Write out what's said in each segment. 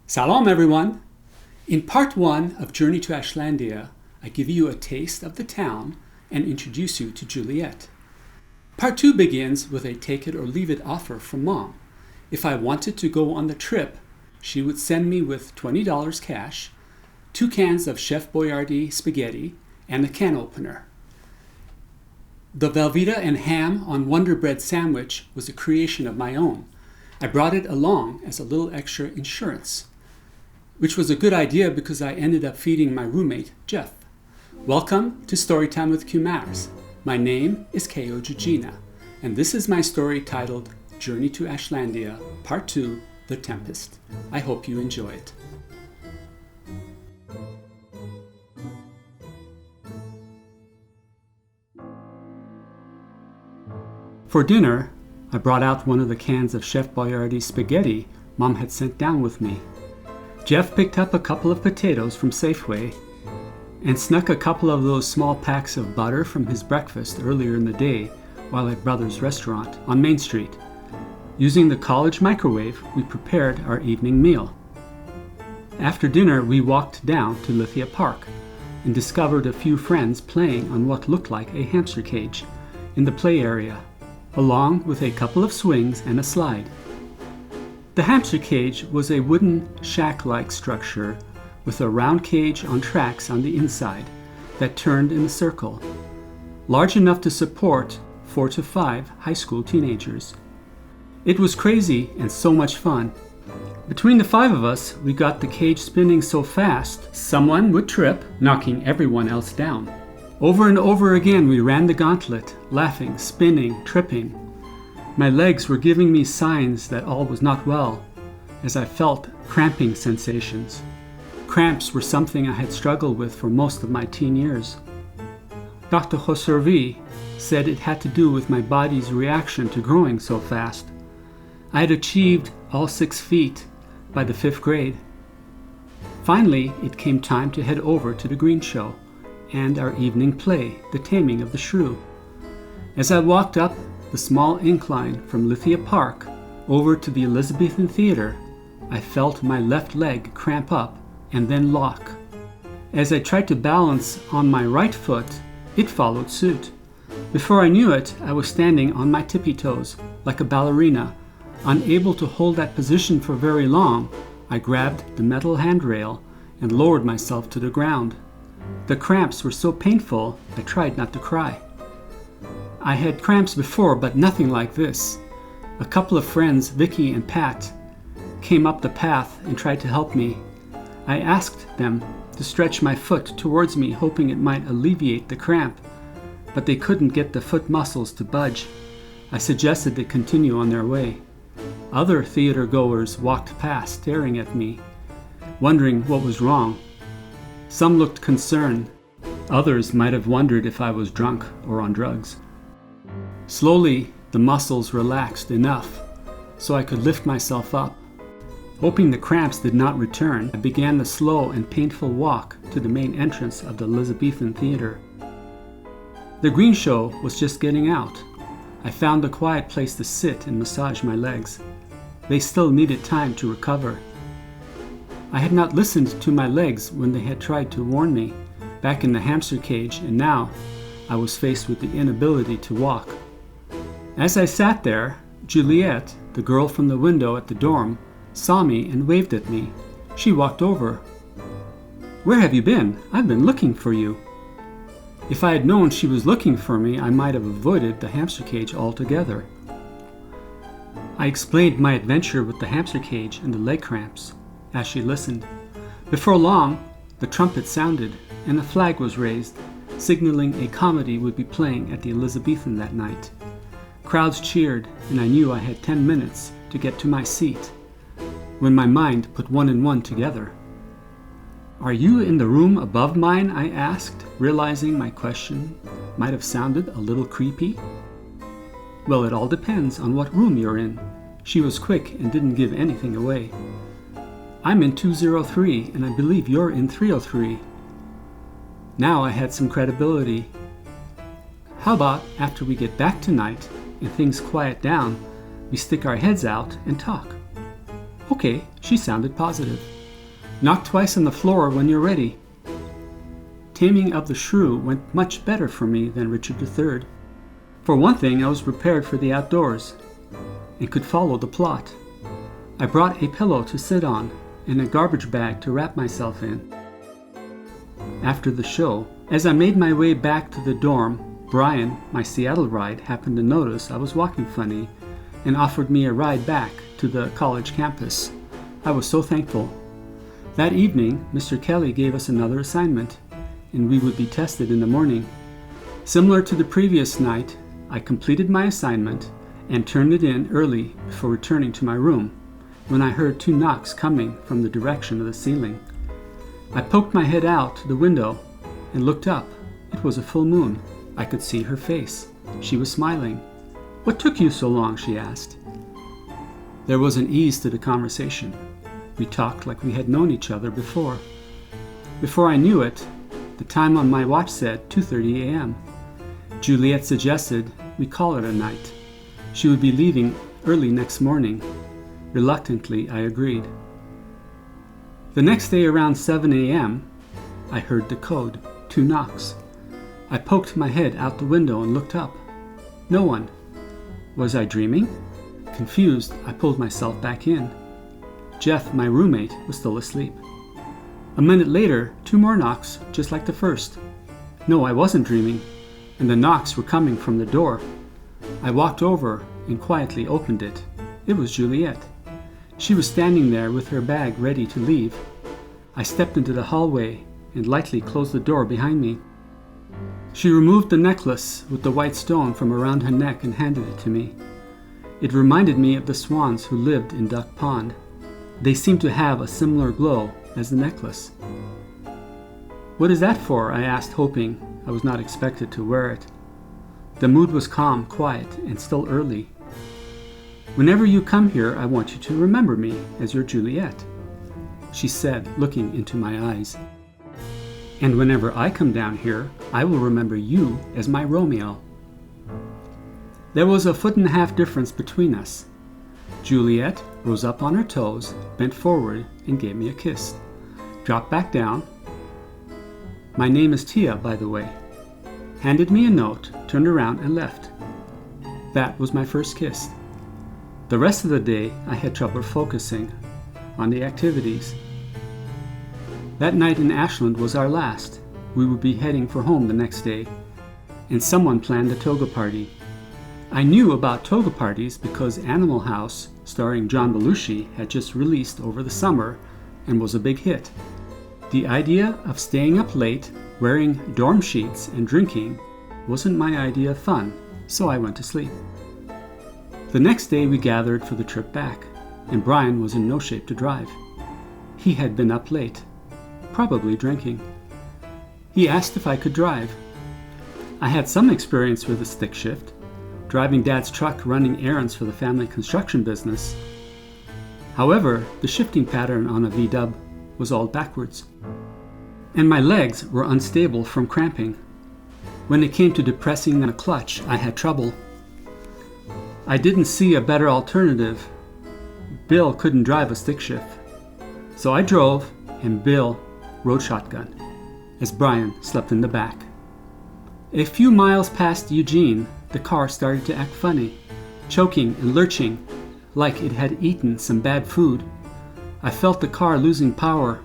Salam everyone! In part 1 of Journey to Ashlandia, I give you a taste of the town and introduce you to Juliet. Part 2 begins with a take it or leave it offer from Mom. If I wanted to go on the trip, she would send me with $20 cash, 2 cans of Chef Boyardee spaghetti, and a can opener. The Velveeta and ham on Wonder Bread sandwich was a creation of my own. I brought it along as a little extra insurance, which was a good idea because I ended up feeding my roommate, Jeff. Welcome to Storytime with Kumars. My name is Kayo Jijina, and this is my story titled Journey to Ashlandia, Part 2, The Tempest. I hope you enjoy it. For dinner, I brought out one of the cans of Chef Boyardee spaghetti Mom had sent down with me. Jeff picked up a couple of potatoes from Safeway and snuck a couple of those small packs of butter from his breakfast earlier in the day while at Brothers Restaurant on Main Street. Using the college microwave, we prepared our evening meal. After dinner, we walked down to Lithia Park and discovered a few friends playing on what looked like a hamster cage in the play area, along with a couple of swings and a slide. The hamster cage was a wooden shack-like structure with a round cage on tracks on the inside that turned in a circle, large enough to support 4 to 5 high school teenagers. It was crazy and so much fun. Between the 5 of us, we got the cage spinning so fast, someone would trip, knocking everyone else down. Over and over again, we ran the gauntlet, laughing, spinning, tripping. My legs were giving me signs that all was not well, as I felt cramping sensations. Cramps were something I had struggled with for most of my teen years. Dr. Hoservi said it had to do with my body's reaction to growing so fast. I had achieved all 6 feet by the 5th grade. Finally, it came time to head over to the Green Show and our evening play, The Taming of the Shrew. As I walked up the small incline from Lithia Park over to the Elizabethan Theater, I felt my left leg cramp up and then lock. As I tried to balance on my right foot, it followed suit. Before I knew it, I was standing on my tippy toes, like a ballerina. Unable to hold that position for very long, I grabbed the metal handrail and lowered myself to the ground. The cramps were so painful, I tried not to cry. I had cramps before, but nothing like this. A couple of friends, Vicky and Pat, came up the path and tried to help me. I asked them to stretch my foot towards me, hoping it might alleviate the cramp, but they couldn't get the foot muscles to budge. I suggested they continue on their way. Other theater goers walked past, staring at me, wondering what was wrong. Some looked concerned. Others might have wondered if I was drunk or on drugs. Slowly, the muscles relaxed enough so I could lift myself up. Hoping the cramps did not return, I began the slow and painful walk to the main entrance of the Elizabethan Theater. The Green Show was just getting out. I found a quiet place to sit and massage my legs. They still needed time to recover. I had not listened to my legs when they had tried to warn me back in the hamster cage, and now I was faced with the inability to walk. As I sat there, Juliet, the girl from the window at the dorm, saw me and waved at me. She walked over. "Where have you been? I've been looking for you." If I had known she was looking for me, I might have avoided the hamster cage altogether. I explained my adventure with the hamster cage and the leg cramps as she listened. Before long, the trumpet sounded and a flag was raised, signaling a comedy would be playing at the Elizabethan that night. Crowds cheered, and I knew I had 10 minutes to get to my seat when my mind put 1 and 1 together. "Are you in the room above mine?" I asked, realizing my question might have sounded a little creepy. "Well, it all depends on what room you're in." She was quick and didn't give anything away. "I'm in 203, and I believe you're in 303. Now I had some credibility. "How about after we get back tonight and things quiet down, we stick our heads out and talk?" Okay, she sounded positive. Knock twice on the floor when you're ready. Taming of the Shrew went much better for me than Richard III. For one thing, I was prepared for the outdoors and could follow the plot. I brought a pillow to sit on and a garbage bag to wrap myself in. After the show, as I made my way back to the dorm, Brian, my Seattle ride, happened to notice I was walking funny and offered me a ride back to the college campus. I was so thankful. That evening, Mr. Kelly gave us another assignment, and we would be tested in the morning. Similar to the previous night, I completed my assignment and turned it in early before returning to my room when I heard 2 knocks coming from the direction of the ceiling. I poked my head out the window and looked up. It was a full moon. I could see her face. She was smiling. "What took you so long?" she asked. There was an ease to the conversation. We talked like we had known each other before. Before I knew it, the time on my watch said 2:30 a.m. Juliet suggested we call it a night. She would be leaving early next morning. Reluctantly, I agreed. The next day around 7 a.m., I heard the code, 2 knocks. I poked my head out the window and looked up. No one. Was I dreaming? Confused, I pulled myself back in. Jeff, my roommate, was still asleep. A minute later, 2 more knocks, just like the first. No, I wasn't dreaming, and the knocks were coming from the door. I walked over and quietly opened it. It was Juliet. She was standing there with her bag ready to leave. I stepped into the hallway and lightly closed the door behind me. She removed the necklace with the white stone from around her neck and handed it to me. It reminded me of the swans who lived in Duck Pond. They seemed to have a similar glow as the necklace. "What is that for?" I asked, hoping I was not expected to wear it. The mood was calm, quiet, and still early. "Whenever you come here, I want you to remember me as your Juliet," she said, looking into my eyes. "And whenever I come down here, I will remember you as my Romeo." There was a 1.5 foot difference between us. Juliet rose up on her toes, bent forward, and gave me a kiss. Dropped back down. "My name is Tia, by the way." Handed me a note, turned around, and left. That was my first kiss. The rest of the day, I had trouble focusing on the activities. That night in Ashland was our last. We would be heading for home the next day, and someone planned a toga party. I knew about toga parties because Animal House, starring John Belushi, had just released over the summer and was a big hit. The idea of staying up late, wearing dorm sheets, and drinking wasn't my idea of fun, so I went to sleep. The next day we gathered for the trip back, and Brian was in no shape to drive. He had been up late, probably drinking. He asked if I could drive. I had some experience with a stick shift, driving Dad's truck running errands for the family construction business. However, the shifting pattern on a V-dub was all backwards, and my legs were unstable from cramping. When it came to depressing the clutch, I had trouble. I didn't see a better alternative. Bill couldn't drive a stick shift, so I drove and Bill rode shotgun as Brian slept in the back. A few miles past Eugene, the car started to act funny, choking and lurching like it had eaten some bad food. I felt the car losing power.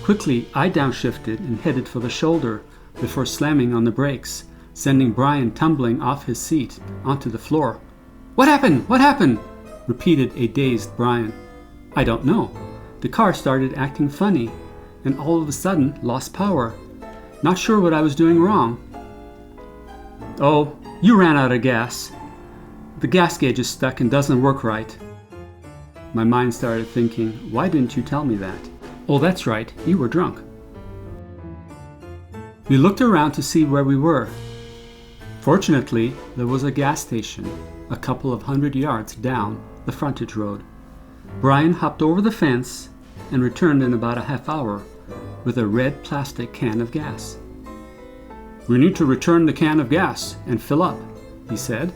Quickly, I downshifted and headed for the shoulder before slamming on the brakes, sending Brian tumbling off his seat onto the floor. "What happened? What happened?" repeated a dazed Brian. "I don't know. The car started acting funny and all of a sudden lost power. Not sure what I was doing wrong." "Oh, you ran out of gas. The gas gauge is stuck and doesn't work right." My mind started thinking, why didn't you tell me that? Oh, that's right, you were drunk. We looked around to see where we were. Fortunately, there was a gas station a couple of 100 yards down the frontage road. Brian hopped over the fence and returned in about a half hour with a red plastic can of gas. "We need to return the can of gas and fill up," he said.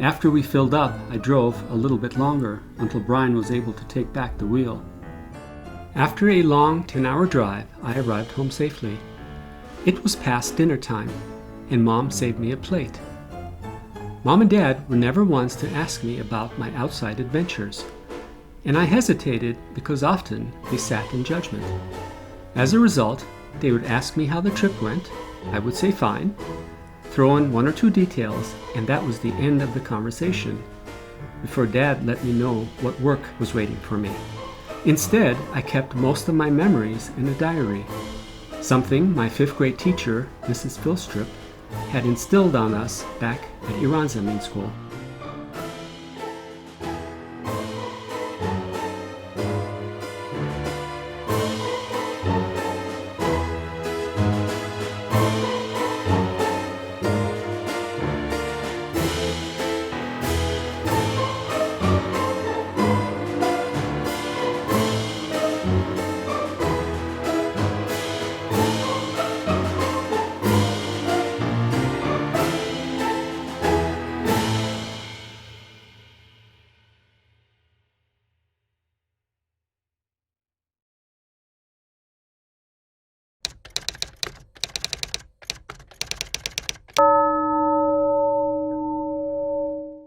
After we filled up, I drove a little bit longer until Brian was able to take back the wheel. After a long 10-hour drive, I arrived home safely. It was past dinner time, and Mom saved me a plate. Mom and Dad were never ones to ask me about my outside adventures, and I hesitated because often they sat in judgment. As a result, they would ask me how the trip went. I would say fine, throw in one or two details, and that was the end of the conversation, before Dad let me know what work was waiting for me. Instead, I kept most of my memories in a diary, something my 5th grade teacher, Mrs. Philstrip, had instilled on us back at Iran Zemin School.